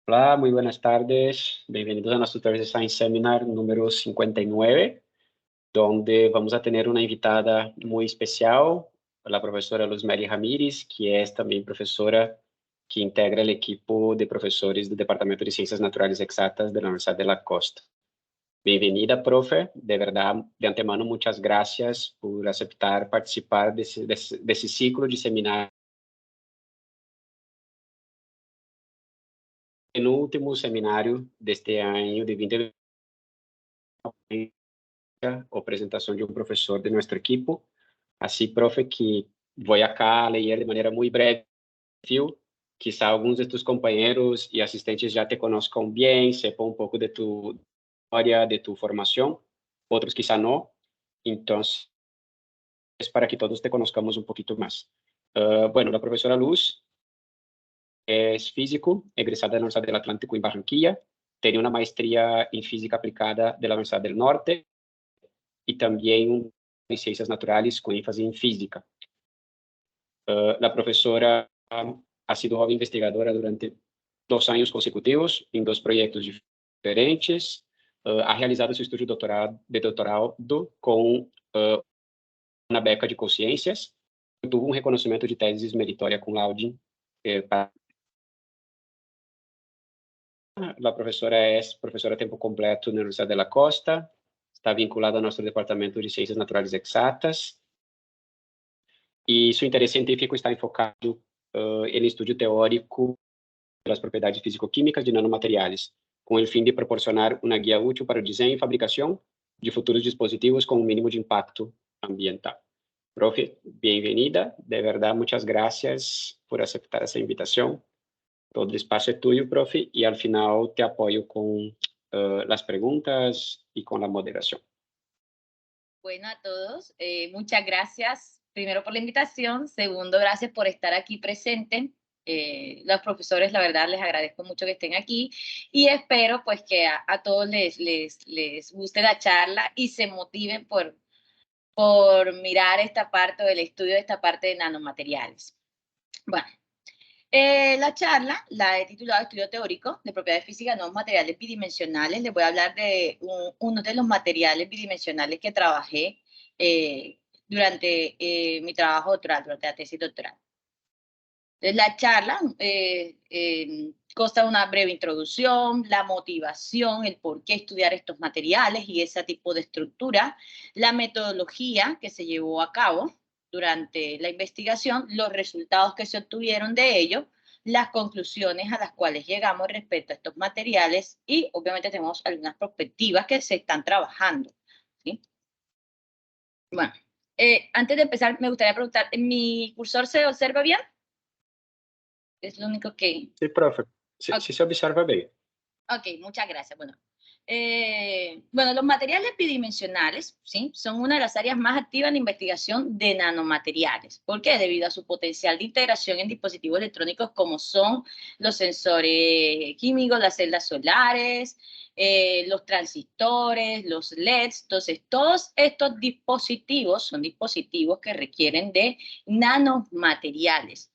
Hola, muy buenas tardes. Bienvenidos a nuestro Thursday Science Seminar número 59, donde vamos a tener una invitada muy especial, la profesora Luzmeli Ramírez, que es también profesora que integra el equipo de profesores del Departamento de Ciencias Naturales Exactas de la Universidad de la Costa. Bienvenida, profe. De verdad, de antemano, muchas gracias por aceptar participar de ese ciclo de seminarios. En el último seminario de este año de 2020, o presentação de um professor de nosso equipo. Assim, profe, que vou acá ler de maneira muito breve, quizá alguns de tus companheiros e assistentes já te conozcam bem, sepam um pouco de tu história, de tu formação, outros quizá não. Então, é para que todos te conozcamos um pouquinho mais. Bueno, a professora Luz é físico, egresada da Universidade do Atlântico em Barranquilla, tem uma maestria em física aplicada da Universidade do Norte e também em ciências naturais com ênfase em física. A professora ha sido joven investigadora durante 2 anos consecutivos em 2 projetos diferentes. Ha realizado seu estudo de doutorado com uma beca de consciências. Tuvo um reconhecimento de tesis meritória cum laude. A professora é professora a tempo completo na Universidade de la Costa. Está vinculada ao nosso departamento de Ciências Naturais Exatas. E seu interesse científico está enfocado no estudo teórico das propriedades físico-químicas de nanomateriais, com o fim de proporcionar uma guia útil para o desenho e fabricação de futuros dispositivos com o mínimo de impacto ambiental. Profe, bem-vinda. De verdade, muitas graças por aceitar essa invitação. Todo o espaço é tuyo, profe, e ao final te apoio com as perguntas e com a moderação. Bueno, a todos, muchas gracias, primero por la invitación, segundo, gracias por estar aquí presente. Los profesores, la verdad, les agradezco mucho que estén aquí y espero pues que a todos les guste la charla y se motiven por mirar esta parte del estudio de esta parte de nanomateriales. Bueno, la charla la he titulado Estudio Teórico de Propiedades Físicas de Nuevos Materiales Bidimensionales. Les voy a hablar de uno de los materiales bidimensionales que trabajé durante mi trabajo doctoral, durante la tesis doctoral. Entonces, la charla consta de una breve introducción, la motivación, el por qué estudiar estos materiales y ese tipo de estructura, la metodología que se llevó a cabo durante la investigación, los resultados que se obtuvieron de ello, las conclusiones a las cuales llegamos respecto a estos materiales y obviamente tenemos algunas perspectivas que se están trabajando, ¿sí? Bueno, antes de empezar me gustaría preguntar, ¿mi cursor se observa bien? Es lo único que... Sí, profe. Sí, okay. Sí se observa bien. Ok, muchas gracias. Bueno, bueno, los materiales bidimensionales, ¿sí? Son una de las áreas más activas en investigación de nanomateriales. ¿Por qué? Debido a su potencial de integración en dispositivos electrónicos como son los sensores químicos, las celdas solares, los transistores, los LEDs. Entonces, todos estos dispositivos son dispositivos que requieren de nanomateriales.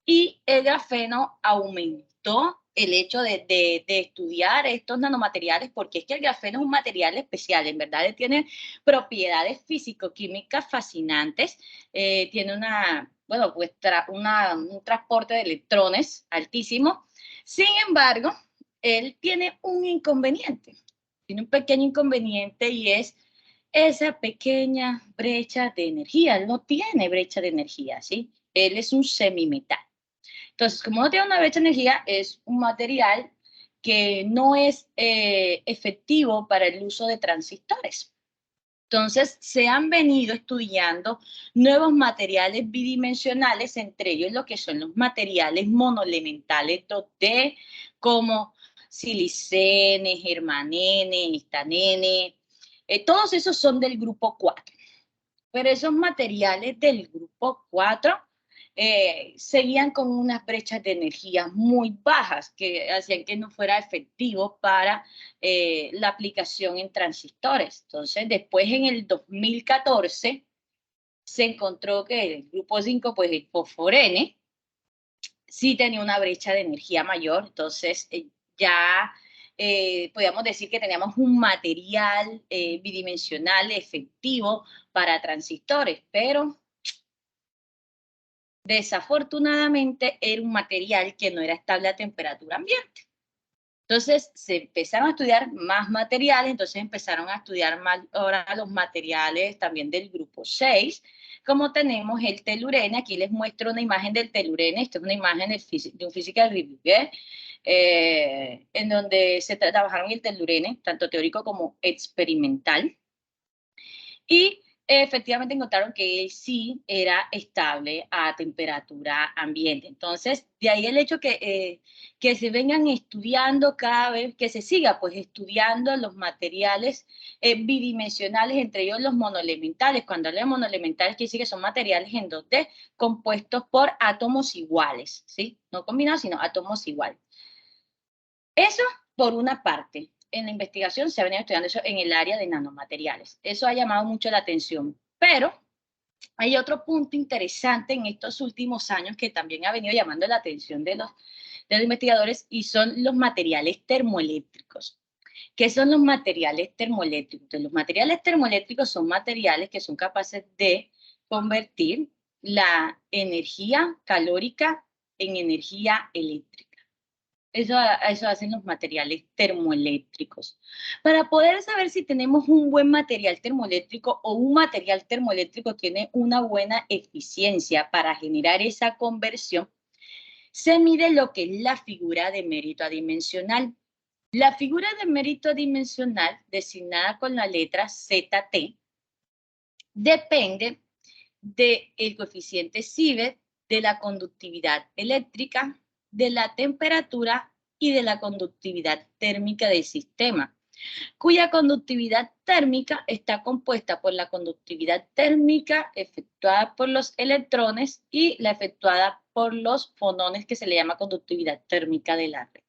Y el grafeno aumentó el hecho de estudiar estos nanomateriales, porque es que el grafeno es un material especial, en verdad tiene propiedades físico-químicas fascinantes, tiene bueno, pues un transporte de electrones altísimo. Sin embargo, él tiene un inconveniente, tiene un pequeño inconveniente y es esa pequeña brecha de energía. Él no tiene brecha de energía, ¿sí? Él es un semimetal. Entonces, como no tiene una brecha de energía, es un material que no es efectivo para el uso de transistores. Entonces, se han venido estudiando nuevos materiales bidimensionales, entre ellos lo que son los materiales monoelementales 2D, como silicene, germanene, estanene. Todos esos son del grupo 4. Pero esos materiales del grupo 4 seguían con unas brechas de energía muy bajas que hacían que no fuera efectivo para la aplicación en transistores. Entonces, después en el 2014 se encontró que el grupo 5, pues el fosforene, sí tenía una brecha de energía mayor. Entonces, ya podíamos decir que teníamos un material bidimensional efectivo para transistores, pero desafortunadamente era un material que no era estable a temperatura ambiente. Entonces se empezaron a estudiar más materiales, entonces empezaron a estudiar más ahora los materiales también del grupo 6, como tenemos el telurene. Aquí les muestro una imagen del telurene. Esta es una imagen de un Physical Review, en donde se trabajaron el telurene, tanto teórico como experimental. Y efectivamente encontraron que él sí era estable a temperatura ambiente. Entonces, de ahí el hecho que se vengan estudiando cada vez, que se siga pues estudiando los materiales bidimensionales, entre ellos los monoelementales. Cuando hablo de monoelementales, quiere decir que son materiales en 2D compuestos por átomos iguales, ¿sí? No combinados, sino átomos iguales. Eso por una parte. En la investigación se ha venido estudiando eso en el área de nanomateriales. Eso ha llamado mucho la atención. Pero hay otro punto interesante en estos últimos años que también ha venido llamando la atención de los investigadores, y son los materiales termoeléctricos. ¿Qué son los materiales termoeléctricos? Entonces, los materiales termoeléctricos son materiales que son capaces de convertir la energía calórica en energía eléctrica. Eso hacen los materiales termoeléctricos. Para poder saber si tenemos un buen material termoeléctrico o un material termoeléctrico tiene una buena eficiencia para generar esa conversión, se mide lo que es la figura de mérito adimensional. La figura de mérito adimensional, designada con la letra ZT, depende del coeficiente Sievert, de la conductividad eléctrica, de la temperatura y de la conductividad térmica del sistema, cuya conductividad térmica está compuesta por la conductividad térmica efectuada por los electrones y la efectuada por los fonones, que se le llama conductividad térmica de la red.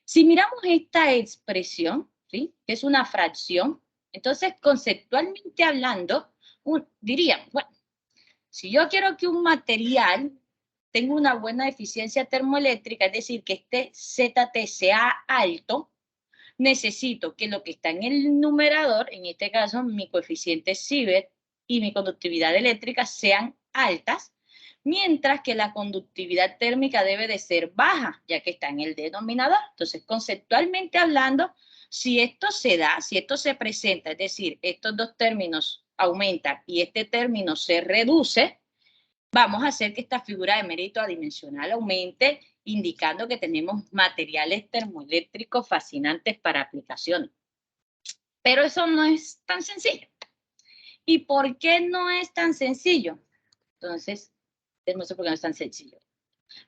Si miramos esta expresión, ¿sí?, que es una fracción, entonces conceptualmente hablando, diríamos, bueno, si yo quiero que un material tenga una buena eficiencia termoeléctrica, es decir, que este ZT sea alto, necesito que lo que está en el numerador, en este caso mi coeficiente Sievert y mi conductividad eléctrica, sean altas, mientras que la conductividad térmica debe de ser baja, ya que está en el denominador. Entonces, conceptualmente hablando, si esto se da, si esto se presenta, es decir, estos dos términos aumentan y este término se reduce, vamos a hacer que esta figura de mérito adimensional aumente, indicando que tenemos materiales termoeléctricos fascinantes para aplicaciones. Pero eso no es tan sencillo. ¿Y por qué no es tan sencillo? Entonces, no sé por qué no es tan sencillo.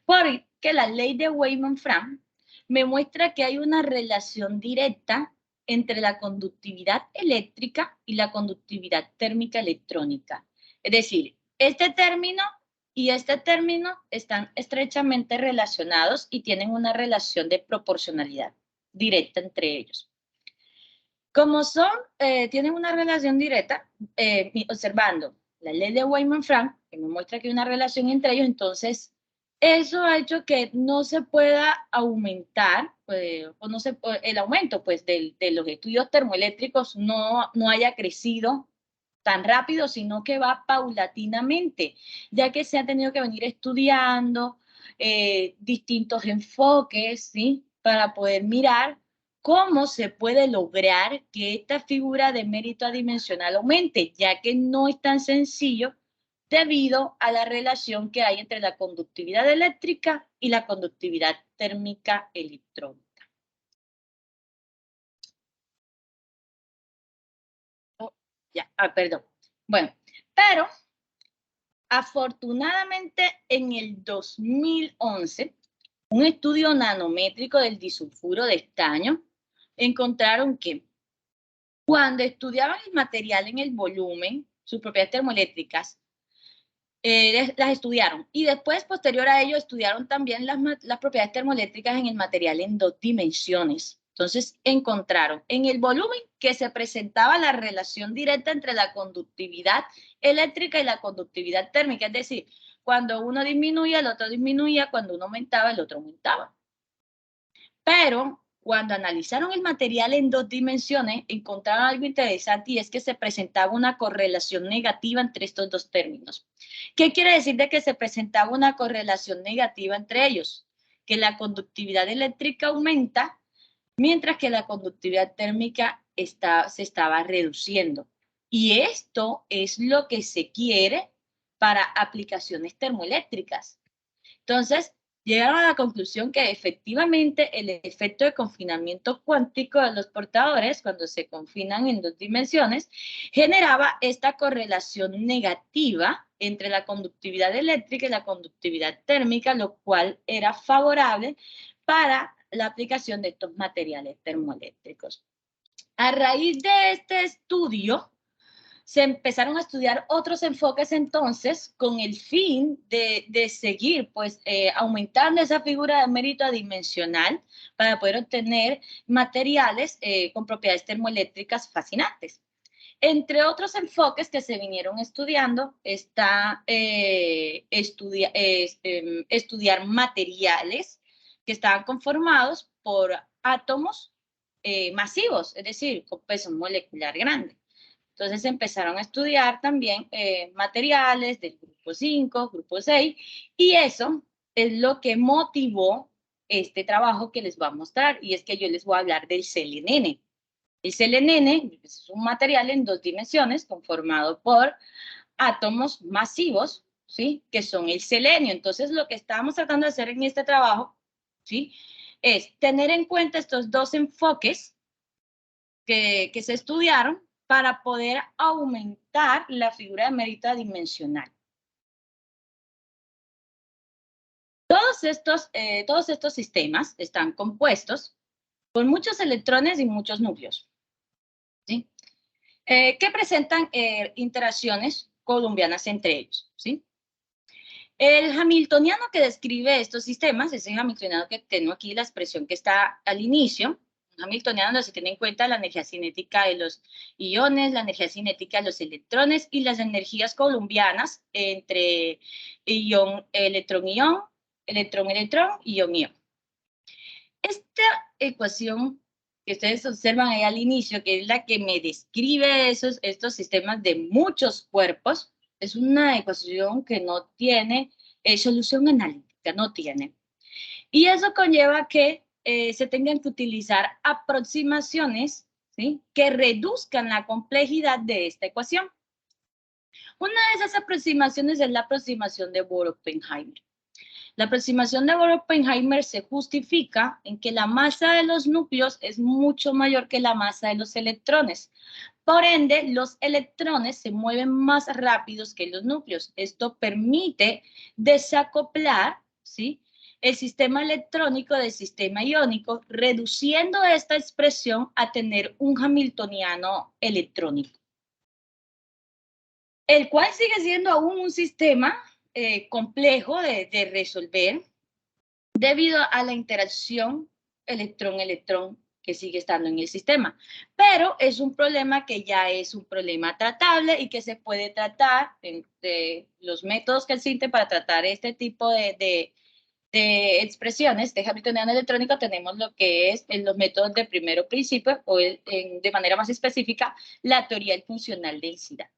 Porque la ley de Weismann-Frank me muestra que hay una relación directa entre la conductividad eléctrica y la conductividad térmica electrónica. Es decir, este término y este término están estrechamente relacionados y tienen una relación de proporcionalidad directa entre ellos. Como tienen una relación directa, observando la ley de Weismann-Frank, que me muestra que hay una relación entre ellos, entonces eso ha hecho que no se pueda aumentar, el aumento pues, de los estudios termoeléctricos no haya crecido tan rápido, sino que va paulatinamente, ya que se ha tenido que venir estudiando distintos enfoques, ¿sí?, para poder mirar cómo se puede lograr que esta figura de mérito adimensional aumente, ya que no es tan sencillo debido a la relación que hay entre la conductividad eléctrica y la conductividad térmica electrónica. Perdón. Bueno, pero afortunadamente en el 2011, un estudio nanométrico del disulfuro de estaño encontraron que cuando estudiaban el material en el volumen, sus propiedades termoeléctricas, las estudiaron. Y después, posterior a ello, estudiaron también las propiedades termoeléctricas en el material en 2 dimensiones. Entonces, encontraron en el volumen que se presentaba la relación directa entre la conductividad eléctrica y la conductividad térmica. Es decir, cuando uno disminuía, el otro disminuía, cuando uno aumentaba, el otro aumentaba. Pero cuando analizaron el material en 2 dimensiones, encontraron algo interesante y es que se presentaba una correlación negativa entre estos 2 términos. ¿Qué quiere decir de que se presentaba una correlación negativa entre ellos? Que la conductividad eléctrica aumenta, mientras que la conductividad térmica se estaba reduciendo. Y esto es lo que se quiere para aplicaciones termoeléctricas. Entonces, llegaron a la conclusión que efectivamente el efecto de confinamiento cuántico de los portadores, cuando se confinan en 2 dimensiones, generaba esta correlación negativa entre la conductividad eléctrica y la conductividad térmica, lo cual era favorable para la aplicación de estos materiales termoeléctricos. A raíz de este estudio, se empezaron a estudiar otros enfoques entonces con el fin de seguir pues aumentando esa figura de mérito adimensional para poder obtener materiales con propiedades termoeléctricas fascinantes. Entre otros enfoques que se vinieron estudiando está estudiar materiales que estaban conformados por átomos masivos, es decir, con peso molecular grande. Entonces empezaron a estudiar también materiales del grupo 5, grupo 6, y eso es lo que motivó este trabajo que les voy a mostrar, y es que yo les voy a hablar del selenene. El selenene es un material en 2 dimensiones conformado por átomos masivos, ¿sí? Que son el selenio. Entonces lo que estábamos tratando de hacer en este trabajo, ¿sí? Es tener en cuenta estos 2 enfoques que se estudiaron para poder aumentar la figura de mérito adimensional. Todos estos sistemas están compuestos por muchos electrones y muchos núcleos, ¿sí? Que presentan interacciones columbianas entre ellos, ¿sí? El hamiltoniano que describe estos sistemas es el hamiltoniano que tengo aquí, la expresión que está al inicio. Un hamiltoniano donde se tiene en cuenta la energía cinética de los iones, la energía cinética de los electrones y las energías columbianas entre electrón-ion, electrón-electrón, ion-ion. Esta ecuación que ustedes observan ahí al inicio, que es la que me describe estos sistemas de muchos cuerpos, es una ecuación que no tiene solución analítica, no tiene. Y eso conlleva que se tengan que utilizar aproximaciones, ¿sí?, que reduzcan la complejidad de esta ecuación. Una de esas aproximaciones es la aproximación de Bohr-Oppenheimer. La aproximación de Bohr-Oppenheimer se justifica en que la masa de los núcleos es mucho mayor que la masa de los electrones. Por ende, los electrones se mueven más rápidos que los núcleos. Esto permite desacoplar, ¿sí?, el sistema electrónico del sistema iónico, reduciendo esta expresión a tener un hamiltoniano electrónico, el cual sigue siendo aún un sistema complejo de resolver debido a la interacción electrón-electrón que sigue estando en el sistema. Pero es un problema que ya es un problema tratable y que se puede tratar de los métodos que existen para tratar este tipo de expresiones de hamiltoniano electrónico. Tenemos lo que es los métodos de primero principio o de manera más específica la teoría del funcional densidad.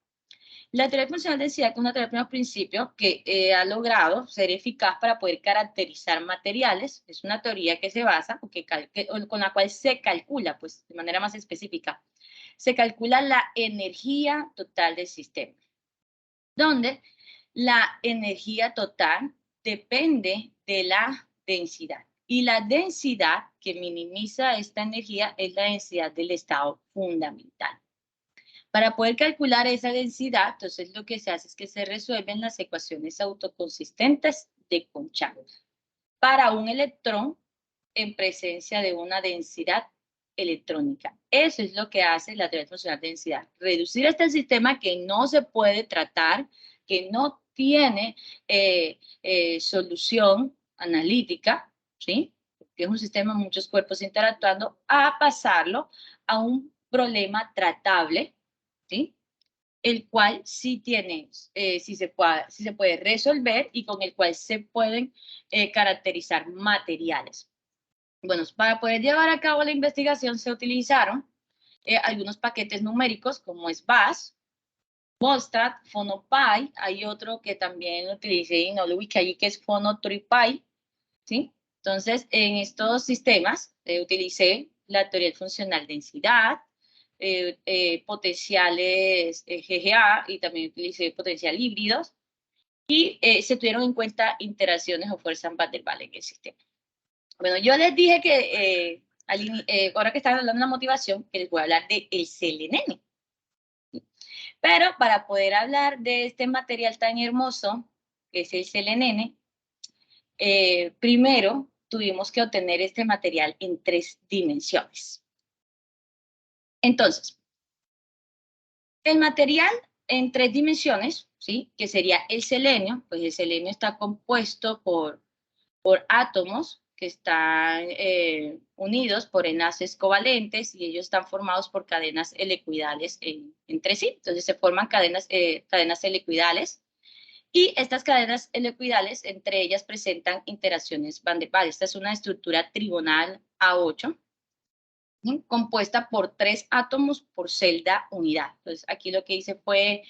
La teoría funcional de densidad es una teoría de primer principio que ha logrado ser eficaz para poder caracterizar materiales. Es una teoría que se basa, con la cual se calcula, pues de manera más específica, se calcula la energía total del sistema, donde la energía total depende de la densidad. Y la densidad que minimiza esta energía es la densidad del estado fundamental. Para poder calcular esa densidad, entonces lo que se hace es que se resuelven las ecuaciones autoconsistentes de Conchamp para un electrón en presencia de una densidad electrónica. Eso es lo que hace la teoría funcional de densidad. Reducir este sistema que no se puede tratar, que no tiene solución analítica, ¿sí?, que es un sistema de muchos cuerpos interactuando, a pasarlo a un problema tratable, ¿sí?, el cual sí tiene, sí se puede resolver y con el cual se pueden caracterizar materiales. Bueno, para poder llevar a cabo la investigación se utilizaron algunos paquetes numéricos como es BAS, Volstat, PhonoPy, hay otro que también utilicé y no lo ubiqué allí que es PhonoTripy, ¿sí? Entonces, en estos sistemas utilicé la teoría del funcional densidad, potenciales GGA y también utilicé potencial híbridos y se tuvieron en cuenta interacciones o fuerzas van der Waals en el sistema. Bueno, yo les dije que ahora que están hablando de la motivación, que les voy a hablar del selenene. Pero para poder hablar de este material tan hermoso, que es el selenene, primero tuvimos que obtener este material en 3 dimensiones. Entonces, el material en 3 dimensiones, ¿sí? Que sería el selenio, pues el selenio está compuesto por átomos que están unidos por enlaces covalentes y ellos están formados por cadenas helicoidales entre sí. Entonces se forman cadenas helicoidales y estas cadenas helicoidales entre ellas presentan interacciones van der Waals. Esta es una estructura trigonal A8, ¿sí? Compuesta por 3 átomos por celda unidad. Entonces aquí lo que hice fue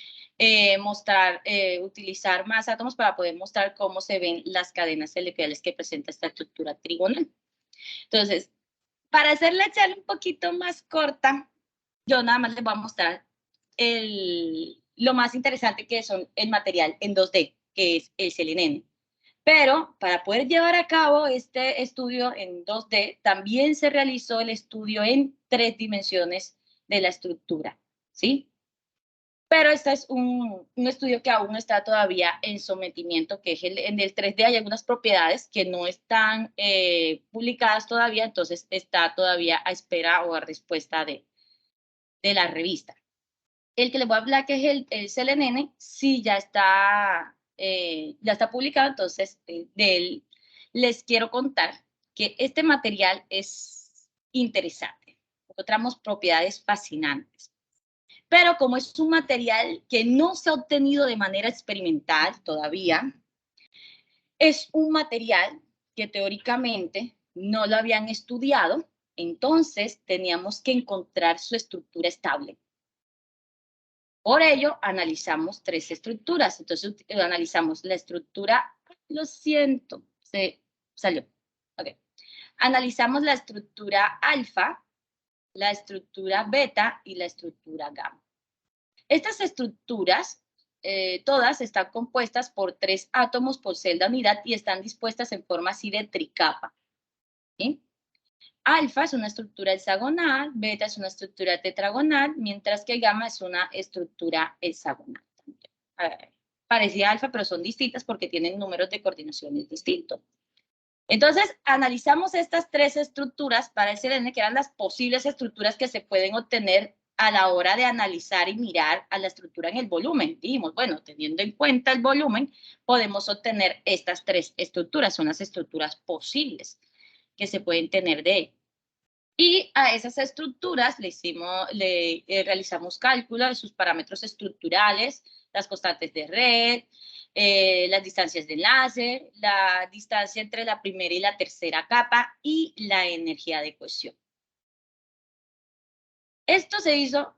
utilizar más átomos para poder mostrar cómo se ven las cadenas helicoidales que presenta esta estructura trigonal. Entonces, para hacer la charla un poquito más corta, yo nada más les voy a mostrar lo más interesante que son el material en 2D, que es el selenene. Pero para poder llevar a cabo este estudio en 2D, también se realizó el estudio en 3 dimensiones de la estructura, ¿sí? Pero este es un estudio que aún está todavía en sometimiento, que es en el 3D hay algunas propiedades que no están publicadas todavía, entonces está todavía a espera o a respuesta de la revista. El que les voy a hablar, que es el selenene, sí ya está publicado, entonces de él les quiero contar que este material es interesante. Encontramos propiedades fascinantes. Pero como es un material que no se ha obtenido de manera experimental todavía, es un material que teóricamente no lo habían estudiado, entonces teníamos que encontrar su estructura estable. Por ello, analizamos 3 estructuras. Entonces, analizamos la estructura, lo siento, se salió. Okay. Analizamos la estructura alfa, la estructura beta y la estructura gamma. Estas estructuras, todas están compuestas por 3 átomos por celda unidad y están dispuestas en forma así de tricapa. ¿Sí? Alfa es una estructura hexagonal, beta es una estructura tetragonal, mientras que gamma es una estructura hexagonal. Parecía alfa, pero son distintas porque tienen números de coordinaciones distintos. Entonces, analizamos estas 3 estructuras para el selenene, que eran las posibles estructuras que se pueden obtener a la hora de analizar y mirar a la estructura en el volumen. Dijimos, bueno, teniendo en cuenta el volumen, podemos obtener estas 3 estructuras, son las estructuras posibles que se pueden tener de él. Y a esas estructuras realizamos cálculos de sus parámetros estructurales, las constantes de red, las distancias de enlace, la distancia entre la primera y la tercera capa y la energía de cohesión. Esto se hizo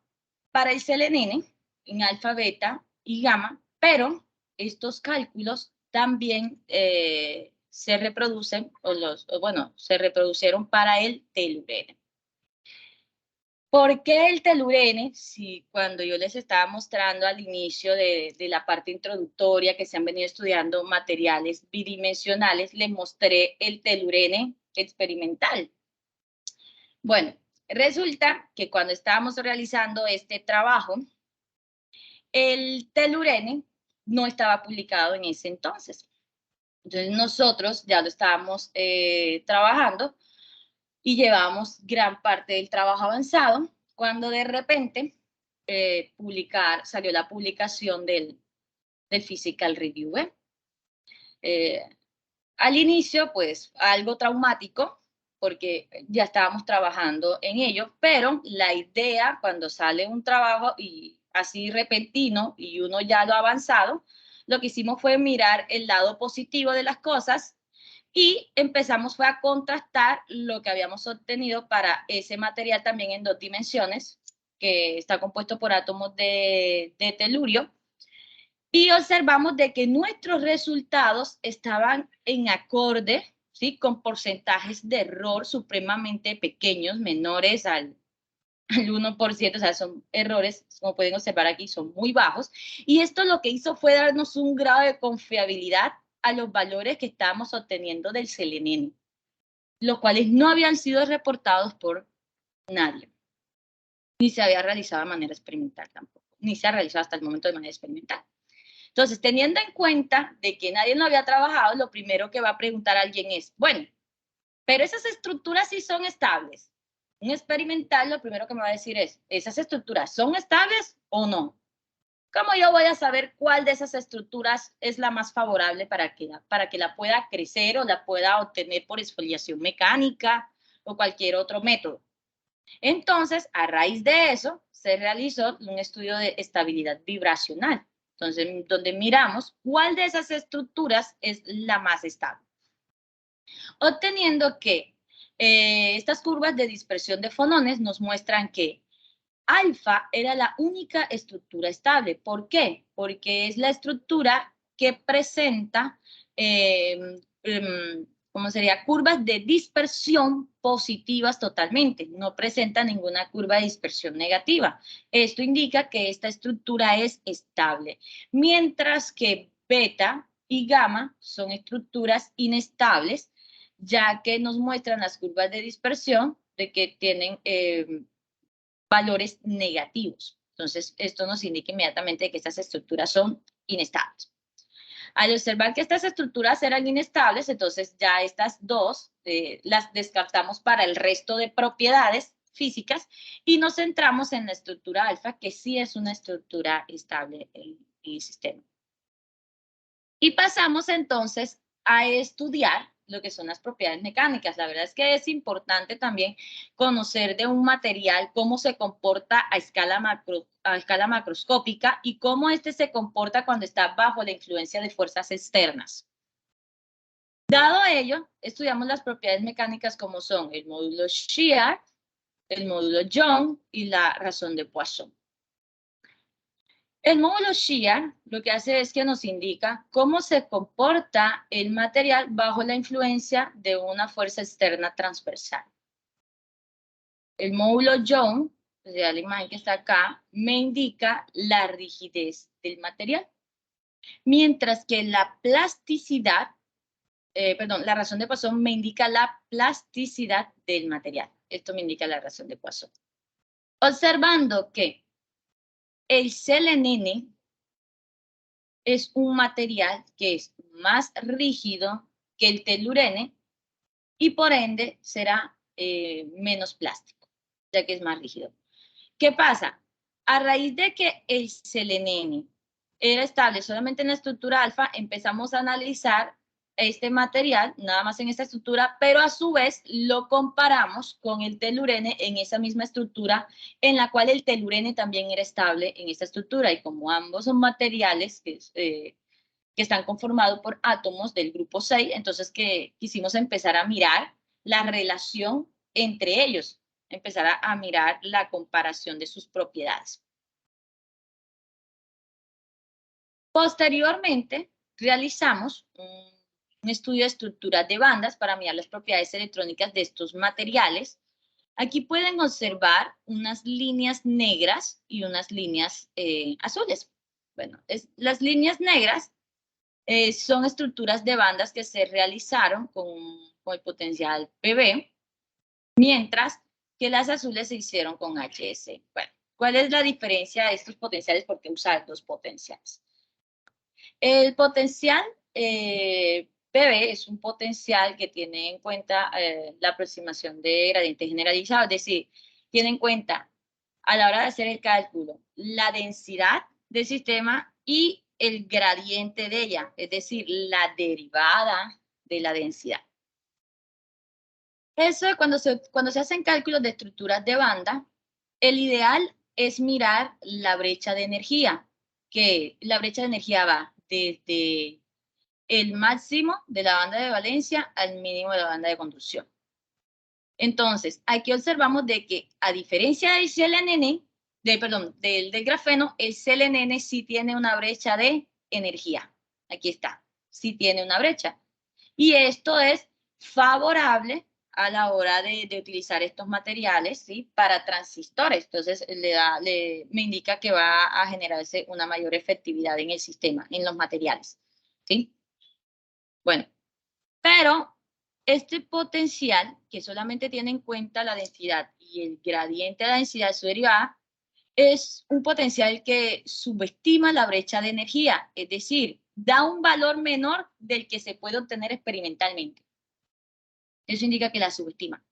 para el selenene en alfa, beta y gamma, pero estos cálculos también se reproducen, se reproducieron para el telurene. ¿Por qué el telurene? Si cuando yo les estaba mostrando al inicio de la parte introductoria que se han venido estudiando materiales bidimensionales, les mostré el telurene experimental. Bueno, resulta que cuando estábamos realizando este trabajo, el telurene no estaba publicado en ese entonces. Entonces nosotros ya lo estábamos trabajando y llevamos gran parte del trabajo avanzado, cuando de repente salió la publicación del Physical Review. Al inicio, pues, algo traumático, porque ya estábamos trabajando en ello, pero la idea, cuando sale un trabajo y así repentino y uno ya lo ha avanzado, lo que hicimos fue mirar el lado positivo de las cosas Y empezamos fue a contrastar lo que habíamos obtenido para ese material también en 2 dimensiones, que está compuesto por átomos de telurio, y observamos de que nuestros resultados estaban en acorde, ¿sí?, con porcentajes de error supremamente pequeños, menores al 1%, o sea, son errores, como pueden observar aquí, son muy bajos. Y esto lo que hizo fue darnos un grado de confiabilidad a los valores que estábamos obteniendo del selenio, los cuales no habían sido reportados por nadie, ni se había realizado de manera experimental tampoco, ni se ha realizado hasta el momento de manera experimental. Entonces, teniendo en cuenta de que nadie lo había trabajado, lo primero que va a preguntar alguien es, bueno, pero esas estructuras sí son estables. Un experimental lo primero que me va a decir es, ¿esas estructuras son estables o no? ¿Cómo yo voy a saber cuál de esas estructuras es la más favorable para que la pueda crecer o la pueda obtener por exfoliación mecánica o cualquier otro método? Entonces, a raíz de eso, se realizó un estudio de estabilidad vibracional. Entonces, donde miramos cuál de esas estructuras es la más estable. Obteniendo que estas curvas de dispersión de fonones nos muestran que alfa era la única estructura estable. ¿Por qué? Porque es la estructura que presenta, ¿cómo sería? Curvas de dispersión positivas totalmente. No presenta ninguna curva de dispersión negativa. Esto indica que esta estructura es estable. Mientras que beta y gamma son estructuras inestables, ya que nos muestran las curvas de dispersión de que tienen valores negativos. Entonces, esto nos indica inmediatamente que estas estructuras son inestables. Al observar que estas estructuras eran inestables, entonces ya estas dos las descartamos para el resto de propiedades físicas y nos centramos en la estructura alfa, que sí es una estructura estable en el sistema. Y pasamos entonces a estudiar lo que son las propiedades mecánicas. La verdad es que es importante también conocer de un material cómo se comporta a escala macroscópica y cómo este se comporta cuando está bajo la influencia de fuerzas externas. Dado ello, estudiamos las propiedades mecánicas como son el módulo Shear, el módulo Young y la razón de Poisson. El módulo Shear lo que hace es que nos indica cómo se comporta el material bajo la influencia de una fuerza externa transversal. El módulo Young, o sea, la imagen que está acá, me indica la rigidez del material. Mientras que la plasticidad, la razón de Poisson me indica la plasticidad del material. Esto me indica la razón de Poisson. Observando que el selenene es un material que es más rígido que el telurene y por ende será menos plástico, ya que es más rígido. ¿Qué pasa? A raíz de que el selenene era estable solamente en la estructura alfa, empezamos a analizar este material, nada más en esta estructura, pero a su vez lo comparamos con el telurene en esa misma estructura, en la cual el telurene también era estable en esta estructura, y como ambos son materiales que están conformados por átomos del grupo 6, entonces quisimos empezar a mirar la relación entre ellos, empezar a mirar la comparación de sus propiedades. Posteriormente, realizamos un estudio de estructuras de bandas para mirar las propiedades electrónicas de estos materiales. Aquí pueden observar unas líneas negras y unas líneas azules. Bueno, las líneas negras son estructuras de bandas que se realizaron con el potencial PV, mientras que las azules se hicieron con HS. Bueno, ¿cuál es la diferencia de estos potenciales? ¿Por qué usar dos potenciales? El potencial PV es un potencial que tiene en cuenta la aproximación de gradiente generalizado, es decir, tiene en cuenta a la hora de hacer el cálculo la densidad del sistema y el gradiente de ella, es decir, la derivada de la densidad. Eso cuando se hacen cálculos de estructuras de banda, el ideal es mirar la brecha de energía, que la brecha de energía va desde el máximo de la banda de valencia al mínimo de la banda de conducción. Entonces, aquí observamos de que, a diferencia del CNN, del grafeno, el CNN sí tiene una brecha de energía. Aquí está, sí tiene una brecha. Y esto es favorable a la hora de utilizar estos materiales, ¿sí? Para transistores. Entonces, me indica que va a generarse una mayor efectividad en el sistema, en los materiales, ¿sí? Bueno, pero este potencial, que solamente tiene en cuenta la densidad y el gradiente de la densidad de su derivada, es un potencial que subestima la brecha de energía, es decir, da un valor menor del que se puede obtener experimentalmente. Eso indica que la subestima.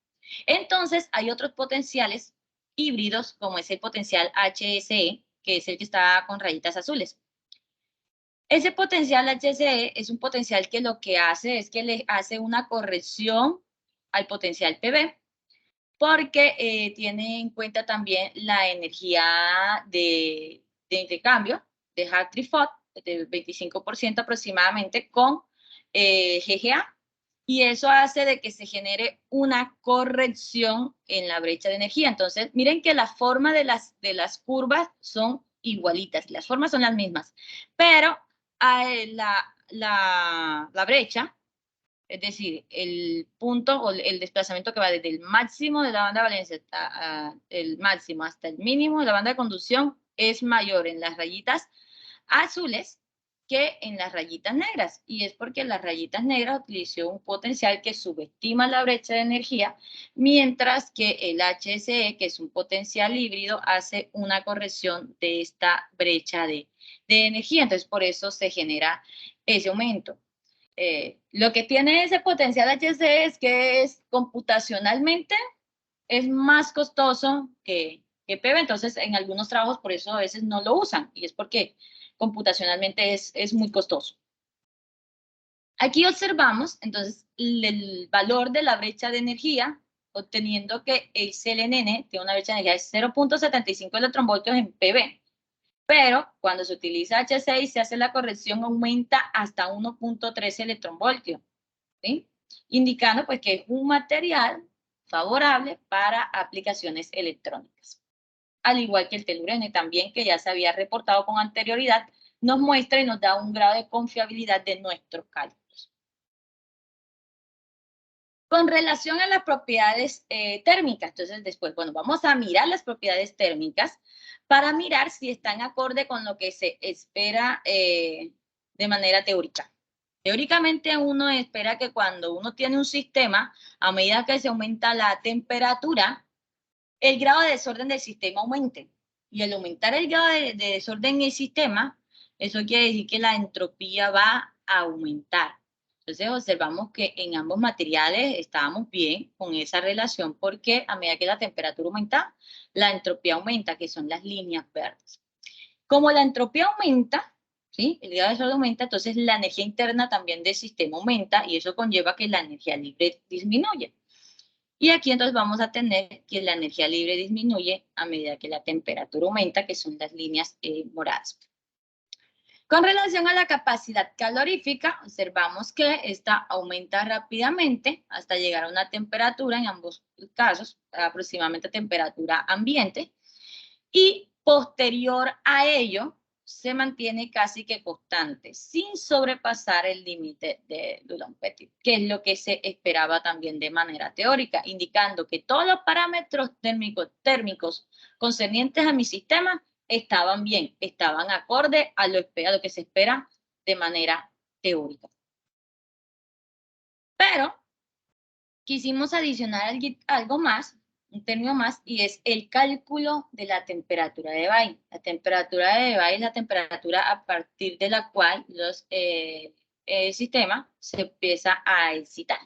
Entonces, hay otros potenciales híbridos, como es el potencial HSE, que es el que está con rayitas azules. Ese potencial HSE es un potencial que lo que hace es que le hace una corrección al potencial PV, porque tiene en cuenta también la energía de intercambio de Hartree-Fock, del 25% aproximadamente, con GGA, y eso hace de que se genere una corrección en la brecha de energía. Entonces, miren que la forma de las curvas son igualitas, las formas son las mismas, pero la brecha, es decir, el punto o el desplazamiento que va desde el máximo de la banda de valencia el máximo hasta el mínimo de la banda de conducción, es mayor en las rayitas azules que en las rayitas negras. Y es porque las rayitas negras utilizó un potencial que subestima la brecha de energía, mientras que el HSE, que es un potencial híbrido, hace una corrección de esta brecha de energía. Entonces, por eso se genera ese aumento. Lo que tiene ese potencial HSE es que computacionalmente es más costoso que PV, entonces en algunos trabajos por eso a veces no lo usan, y es porque computacionalmente es muy costoso. Aquí observamos entonces el valor de la brecha de energía, obteniendo que el CNN tiene una brecha de energía de 0.75 electronvoltios en PV. Pero cuando se utiliza H6 se hace la corrección, aumenta hasta 1.13 electronvoltios, ¿sí? Indicando pues que es un material favorable para aplicaciones electrónicas. Al igual que el telurene también, que ya se había reportado con anterioridad, nos muestra y nos da un grado de confiabilidad de nuestros cálculos. Con relación a las propiedades térmicas, entonces después, bueno, vamos a mirar las propiedades térmicas para mirar si están acorde con lo que se espera de manera teórica. Teóricamente uno espera que cuando uno tiene un sistema, a medida que se aumenta la temperatura, el grado de desorden del sistema aumente. Y al aumentar el grado de desorden en el sistema, eso quiere decir que la entropía va a aumentar. Entonces observamos que en ambos materiales estábamos bien con esa relación, porque a medida que la temperatura aumenta, la entropía aumenta, que son las líneas verdes. Como la entropía aumenta, ¿sí? El grado de desorden aumenta, entonces la energía interna también del sistema aumenta, y eso conlleva que la energía libre disminuye. Y aquí entonces vamos a tener que la energía libre disminuye a medida que la temperatura aumenta, que son las líneas moradas. Con relación a la capacidad calorífica, observamos que esta aumenta rápidamente hasta llegar a una temperatura, en ambos casos, aproximadamente temperatura ambiente, y posterior a ello se mantiene casi que constante, sin sobrepasar el límite de Dulong-Petit, que es lo que se esperaba también de manera teórica, indicando que todos los parámetros térmicos concernientes a mi sistema estaban bien, estaban acorde a lo que se espera de manera teórica. Pero quisimos adicionar algo más, un término más, y es el cálculo de la temperatura de Debye. La temperatura de Debye es la temperatura a partir de la cual el sistema se empieza a excitar.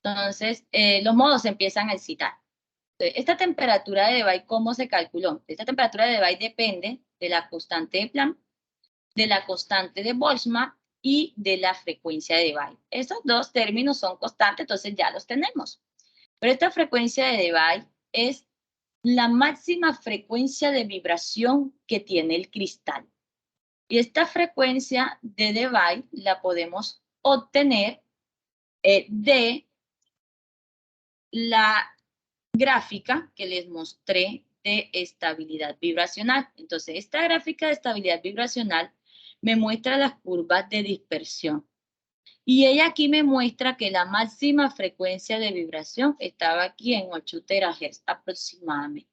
Entonces, los modos se empiezan a excitar. Entonces, esta temperatura de Debye, ¿cómo se calculó? Esta temperatura de Debye depende de la constante de Planck, de la constante de Boltzmann y de la frecuencia de Debye. Estos dos términos son constantes, entonces ya los tenemos. Pero esta frecuencia de Debye es la máxima frecuencia de vibración que tiene el cristal. Y esta frecuencia de Debye la podemos obtener de la gráfica que les mostré de estabilidad vibracional. Entonces, esta gráfica de estabilidad vibracional me muestra las curvas de dispersión. Y ella aquí me muestra que la máxima frecuencia de vibración estaba aquí en 8 terahertz aproximadamente.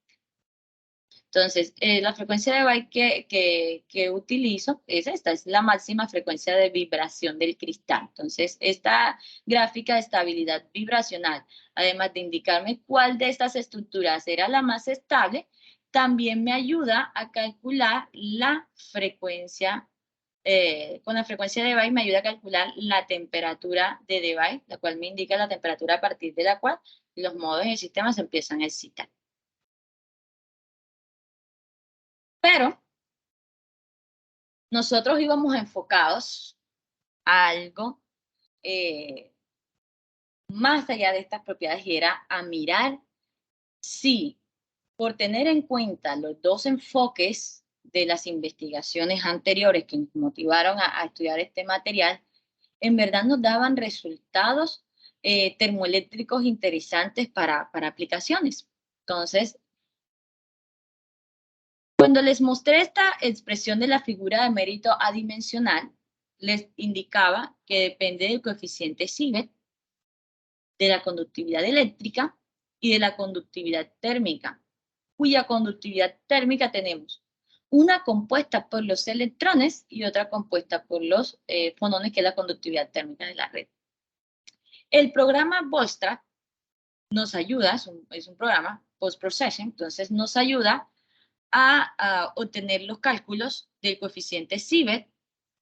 Entonces, la frecuencia de Debye que utilizo es esta, es la máxima frecuencia de vibración del cristal. Entonces, esta gráfica de estabilidad vibracional, además de indicarme cuál de estas estructuras era la más estable, también me ayuda a calcular la frecuencia, con la frecuencia de Debye me ayuda a calcular la temperatura de Debye, la cual me indica la temperatura a partir de la cual los modos en el sistema se empiezan a excitar. Pero nosotros íbamos enfocados a algo más allá de estas propiedades y era a mirar si, por tener en cuenta los dos enfoques de las investigaciones anteriores que nos motivaron a estudiar este material, en verdad nos daban resultados termoeléctricos interesantes para aplicaciones. Entonces, cuando les mostré esta expresión de la figura de mérito adimensional, les indicaba que depende del coeficiente Seibert, de la conductividad eléctrica y de la conductividad térmica, cuya conductividad térmica tenemos una compuesta por los electrones y otra compuesta por los fonones, que es la conductividad térmica de la red. El programa Bootstrap nos ayuda, es un programa post-processing, entonces nos ayuda a obtener los cálculos del coeficiente Seibert,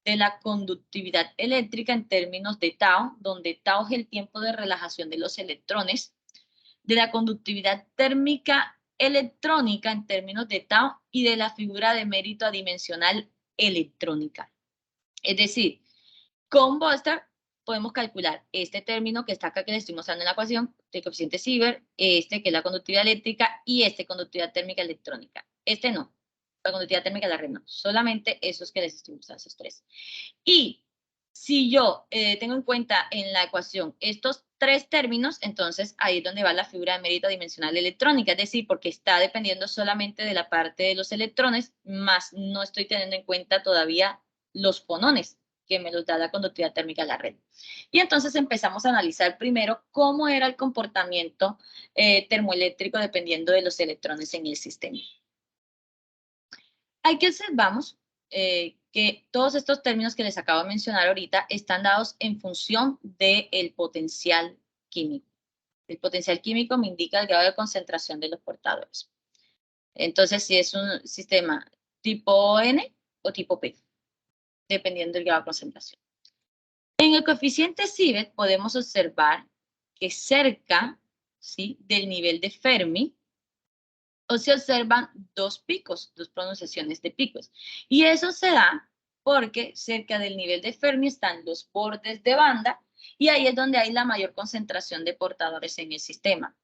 de la conductividad eléctrica en términos de tau, donde tau es el tiempo de relajación de los electrones, de la conductividad térmica electrónica en términos de tau y de la figura de mérito adimensional electrónica. Es decir, con Bootstrap podemos calcular este término que está acá, que le estoy mostrando en la ecuación, el coeficiente Seibert, este que es la conductividad eléctrica y este conductividad térmica electrónica. Este no, la conductividad térmica de la red no, solamente esos que les estoy mostrando, esos tres. Y si yo tengo en cuenta en la ecuación estos tres términos, entonces ahí es donde va la figura de mérito dimensional electrónica, es decir, porque está dependiendo solamente de la parte de los electrones, más no estoy teniendo en cuenta todavía los fonones, que me los da la conductividad térmica de la red. Y entonces empezamos a analizar primero cómo era el comportamiento termoeléctrico dependiendo de los electrones en el sistema. Aquí observamos que todos estos términos que les acabo de mencionar ahorita están dados en función del potencial químico. El potencial químico me indica el grado de concentración de los portadores. Entonces, si es un sistema tipo N o tipo P, dependiendo del grado de concentración. En el coeficiente Seibert podemos observar que cerca, ¿sí?, del nivel de Fermi, o se observan dos picos, dos pronunciaciones de picos. Y eso se da porque cerca del nivel de Fermi están los bordes de banda y ahí es donde hay la mayor concentración de portadores en el sistema.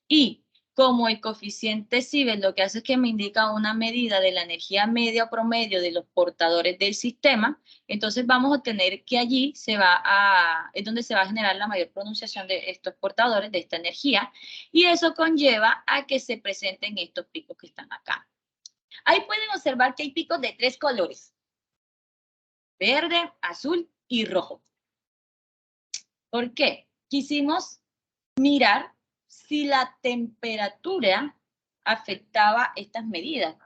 Y como el coeficiente Seibert lo que hace es que me indica una medida de la energía media o promedio de los portadores del sistema, entonces vamos a obtener que allí es donde se va a generar la mayor pronunciación de estos portadores, de esta energía, y eso conlleva a que se presenten estos picos que están acá. Ahí pueden observar que hay picos de tres colores: verde, azul y rojo. ¿Por qué? Quisimos mirar si la temperatura afectaba estas medidas.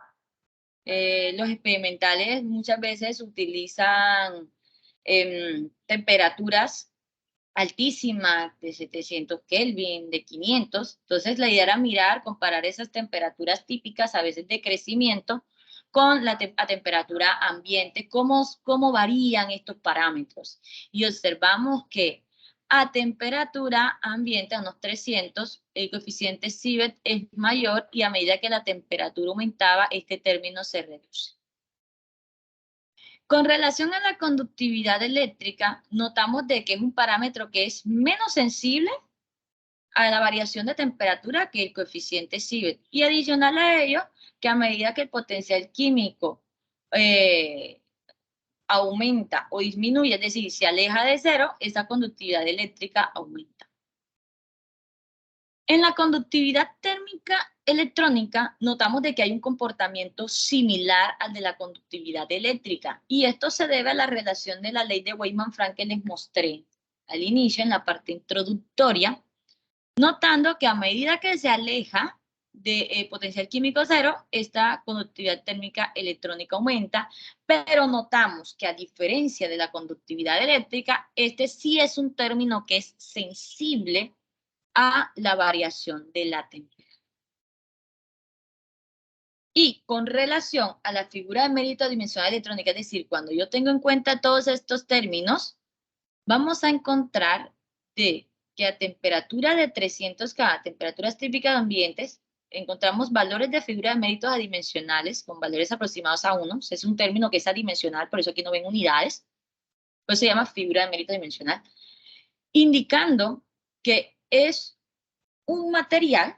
Los experimentales muchas veces utilizan temperaturas altísimas de 700 Kelvin, de 500. Entonces la idea era mirar, comparar esas temperaturas típicas, a veces de crecimiento, con la temperatura ambiente, cómo varían estos parámetros. Y observamos que a temperatura ambiente, a unos 300, el coeficiente Seibert es mayor y a medida que la temperatura aumentaba, este término se reduce. Con relación a la conductividad eléctrica, notamos de que es un parámetro que es menos sensible a la variación de temperatura que el coeficiente Seibert. Y adicional a ello, que a medida que el potencial químico aumenta o disminuye, es decir, se aleja de cero, esa conductividad eléctrica aumenta. En la conductividad térmica electrónica notamos de que hay un comportamiento similar al de la conductividad eléctrica, y esto se debe a la relación de la ley de Weismann-Frank que les mostré al inicio en la parte introductoria, notando que a medida que se aleja de potencial químico cero, esta conductividad térmica electrónica aumenta, pero notamos que a diferencia de la conductividad eléctrica, este sí es un término que es sensible a la variación de la temperatura. Y con relación a la figura de mérito dimensional electrónica, es decir, cuando yo tengo en cuenta todos estos términos, vamos a encontrar que a temperatura de 300 K, temperaturas típicas de ambientes, encontramos valores de figura de méritos adimensionales con valores aproximados a 1. Es un término que es adimensional, por eso aquí no ven unidades. Pues se llama figura de mérito dimensional, indicando que es un material,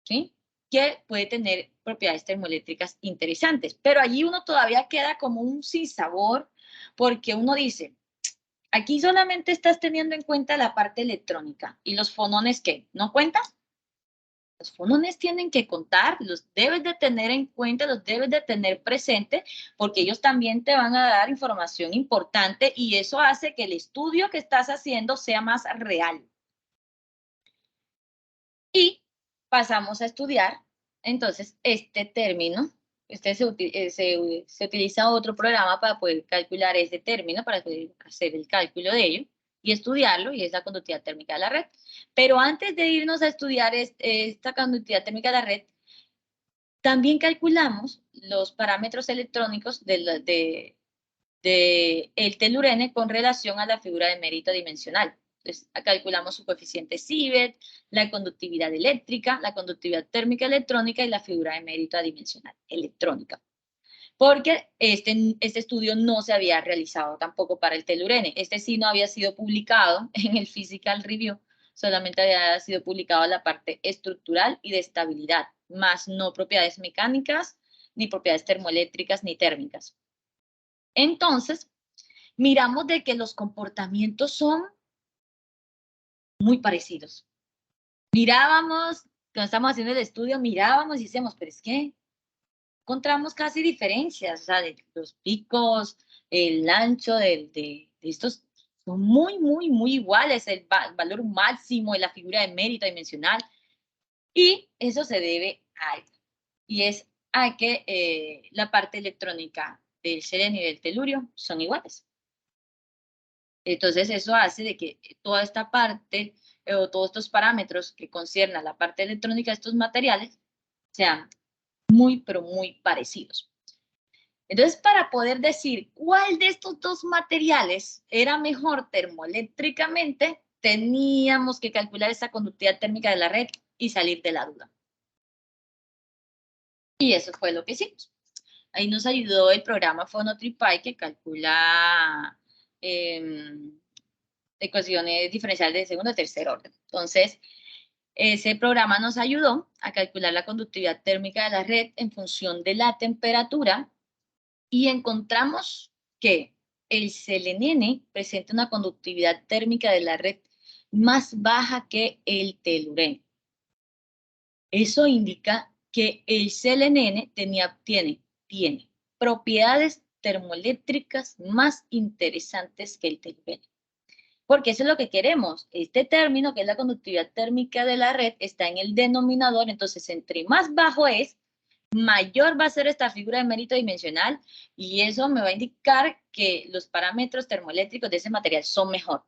¿sí?, que puede tener propiedades termoeléctricas interesantes. Pero allí uno todavía queda como un sinsabor, porque uno dice, aquí solamente estás teniendo en cuenta la parte electrónica. ¿Y los fonones qué? ¿No cuentas? Los fonones tienen que contar, los debes de tener en cuenta, los debes de tener presente, porque ellos también te van a dar información importante y eso hace que el estudio que estás haciendo sea más real. Y pasamos a estudiar, entonces, este término. Se utiliza otro programa para poder calcular ese término, para poder hacer el cálculo de ello y estudiarlo, y es la conductividad térmica de la red. Pero antes de irnos a estudiar esta conductividad térmica de la red, también calculamos los parámetros electrónicos del telurene con relación a la figura de mérito dimensional. Entonces, calculamos su coeficiente Siebert, la conductividad eléctrica, la conductividad térmica electrónica y la figura de mérito adimensional electrónica. Porque este estudio no se había realizado tampoco para el telurene. Este sí no había sido publicado en el Physical Review, solamente había sido publicado la parte estructural y de estabilidad, más no propiedades mecánicas, ni propiedades termoeléctricas, ni térmicas. Entonces, miramos de que los comportamientos son muy parecidos. Mirábamos, cuando estábamos haciendo el estudio, mirábamos y decíamos, pero es que encontramos casi diferencias, o sea, de los picos, el ancho de estos son muy, muy, muy iguales, el valor máximo y la figura de mérito dimensional, y eso se debe a algo, y es a que la parte electrónica del selenio y del telurio son iguales. Entonces eso hace de que toda esta parte o todos estos parámetros que conciernen a la parte electrónica de estos materiales sean muy, pero muy parecidos. Entonces, para poder decir cuál de estos dos materiales era mejor termoeléctricamente, teníamos que calcular esa conductividad térmica de la red y salir de la duda. Y eso fue lo que hicimos. Ahí nos ayudó el programa PhonoTripy, que calcula ecuaciones diferenciales de segundo y tercer orden. Entonces, ese programa nos ayudó a calcular la conductividad térmica de la red en función de la temperatura, y encontramos que el selenene presenta una conductividad térmica de la red más baja que el telurene. Eso indica que el selenene tiene propiedades termoeléctricas más interesantes que el telurene. Porque eso es lo que queremos. Este término, que es la conductividad térmica de la red, está en el denominador. Entonces, entre más bajo es, mayor va a ser esta figura de mérito dimensional, y eso me va a indicar que los parámetros termoeléctricos de ese material son mejor.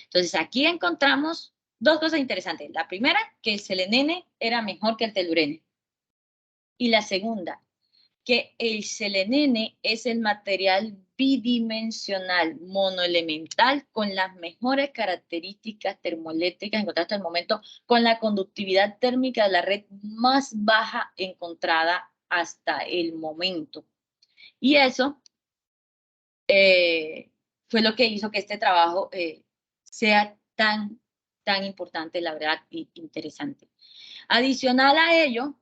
Entonces, aquí encontramos dos cosas interesantes. La primera, que el selenene era mejor que el telurene. Y la segunda, que el selenene es el material bidimensional monoelemental con las mejores características termoeléctricas encontradas hasta el momento, con la conductividad térmica de la red más baja encontrada hasta el momento. Y eso fue lo que hizo que este trabajo sea tan importante, la verdad, y interesante. Adicional a ello,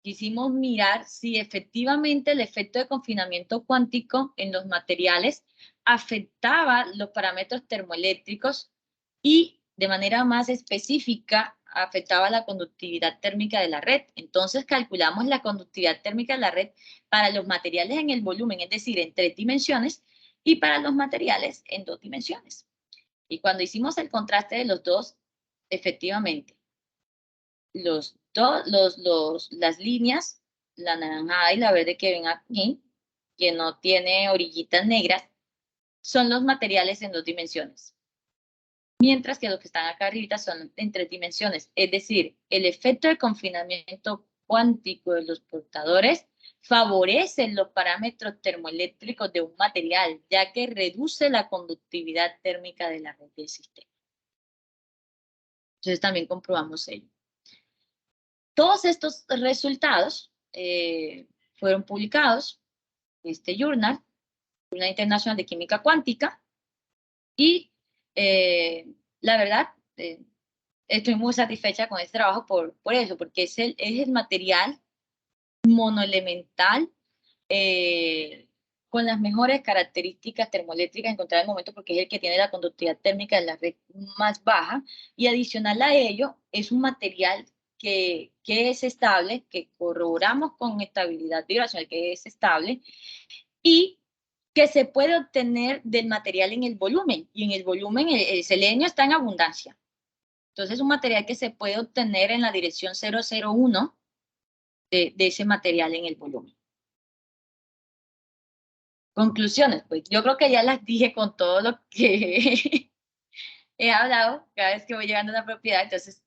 quisimos mirar si efectivamente el efecto de confinamiento cuántico en los materiales afectaba los parámetros termoeléctricos y de manera más específica afectaba la conductividad térmica de la red. Entonces calculamos la conductividad térmica de la red para los materiales en el volumen, es decir, en 3 dimensiones, y para los materiales en 2 dimensiones. Y cuando hicimos el contraste de los dos, efectivamente, las líneas, la anaranjada y la verde que ven aquí, que no tiene orillitas negras, son los materiales en 2 dimensiones. Mientras que los que están acá arriba son en 3 dimensiones. Es decir, el efecto de confinamiento cuántico de los portadores favorece los parámetros termoeléctricos de un material, ya que reduce la conductividad térmica de la red del sistema. Entonces también comprobamos ello. Todos estos resultados fueron publicados en este Journal Internacional de Química Cuántica, y la verdad, estoy muy satisfecha con este trabajo por eso, porque es el material monoelemental con las mejores características termoeléctricas encontradas en el momento, porque es el que tiene la conductividad térmica de la red más baja, y adicional a ello, es un material que es estable, que corroboramos con estabilidad vibracional, que es estable, y que se puede obtener del material en el volumen, y en el volumen el selenio está en abundancia. Entonces es un material que se puede obtener en la dirección 001 de ese material en el volumen. Conclusiones, pues yo creo que ya las dije con todo lo que he hablado cada vez que voy llegando a una propiedad. Entonces,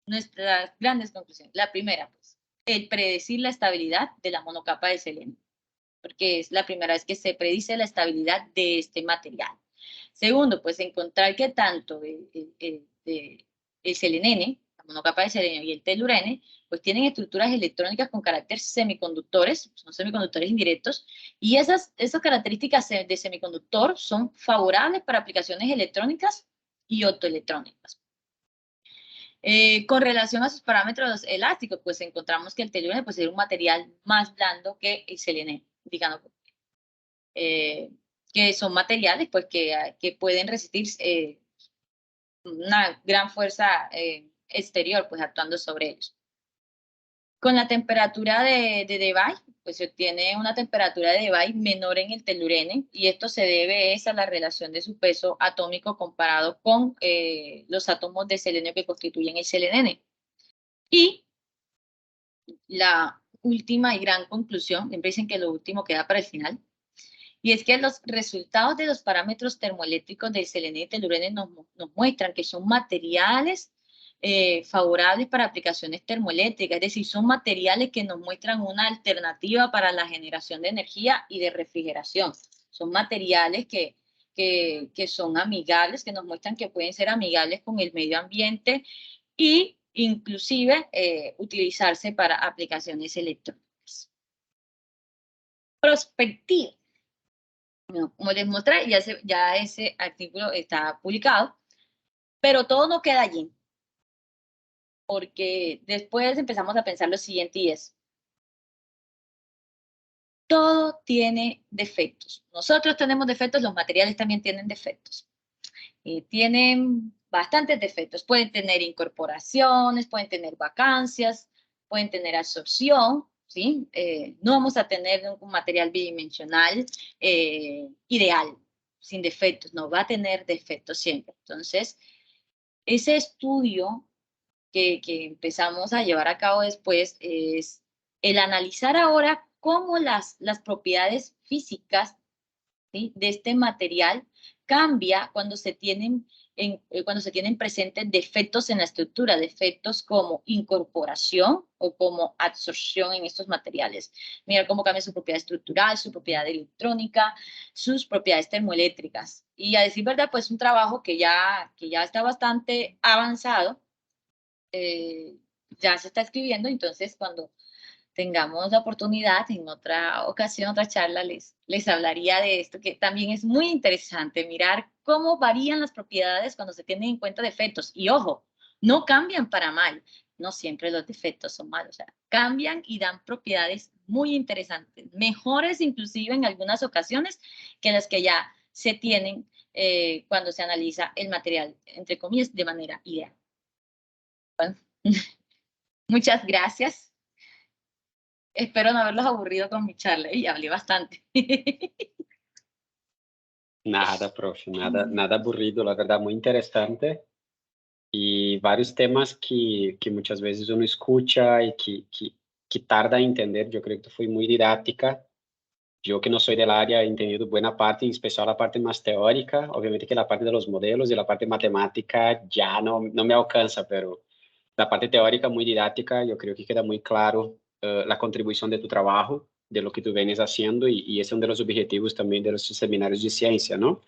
nuestras grandes conclusiones. La primera, pues, el predecir la estabilidad de la monocapa de selenio, porque es la primera vez que se predice la estabilidad de este material. Segundo, pues encontrar que tanto el selenene, la monocapa de selenio, y el telurene, pues tienen estructuras electrónicas con carácter semiconductores, son semiconductores indirectos, y esas características de semiconductor son favorables para aplicaciones electrónicas y optoelectrónicas. Con relación a sus parámetros elásticos, pues encontramos que el telurene pues, es un material más blando que el selenene, digamos, que son materiales pues, que pueden resistir una gran fuerza exterior pues, actuando sobre ellos. Con la temperatura de Debye, pues se obtiene una temperatura de Debye menor en el telurene, y esto se debe a la relación de su peso atómico comparado con los átomos de selenio que constituyen el selenene. Y la última y gran conclusión, siempre dicen que lo último queda para el final, y es que los resultados de los parámetros termoeléctricos del selenio y telurene nos muestran que son materiales favorables para aplicaciones termoeléctricas, es decir, son materiales que nos muestran una alternativa para la generación de energía y de refrigeración. Son materiales que son amigables, que nos muestran que pueden ser amigables con el medio ambiente y inclusive utilizarse para aplicaciones electrónicas. Prospectiva. Bueno, como les mostré, ya ese artículo está publicado, pero todo no queda allí, porque después empezamos a pensar lo siguiente, y es, todo tiene defectos. Nosotros tenemos defectos, los materiales también tienen defectos. Tienen bastantes defectos. Pueden tener incorporaciones, pueden tener vacancias, pueden tener absorción, ¿sí? No vamos a tener un material bidimensional ideal, sin defectos, no va a tener defectos siempre. Entonces, ese estudio que empezamos a llevar a cabo después es el analizar ahora cómo las propiedades físicas, ¿sí?, de este material cambia cuando se tienen presentes defectos en la estructura, defectos como incorporación o como absorción en estos materiales. Mira cómo cambia su propiedad estructural, su propiedad electrónica, sus propiedades termoeléctricas. Y a decir verdad, pues un trabajo que ya está bastante avanzado, ya se está escribiendo, entonces cuando tengamos la oportunidad, en otra ocasión, otra charla, les hablaría de esto, que también es muy interesante, mirar cómo varían las propiedades cuando se tienen en cuenta defectos. Y ojo, no cambian para mal, no siempre los defectos son malos, o sea, cambian y dan propiedades muy interesantes, mejores inclusive en algunas ocasiones que las que ya se tienen cuando se analiza el material, entre comillas, de manera ideal. Bueno, muchas gracias. Espero no haberlos aburrido con mi charla y hablé bastante. Nada, profe, nada aburrido, la verdad, muy interesante. Y varios temas que muchas veces uno escucha y que tarda en entender. Yo creo que fue muy didáctica. Yo que no soy del área he entendido buena parte, en especial la parte más teórica. Obviamente que la parte de los modelos y la parte matemática ya no me alcanza, pero la parte teórica muy didáctica, yo creo que queda muy claro la contribución de tu trabajo, de lo que tú vienes haciendo, y ese es uno de los objetivos también de los seminarios de ciencia, ¿no?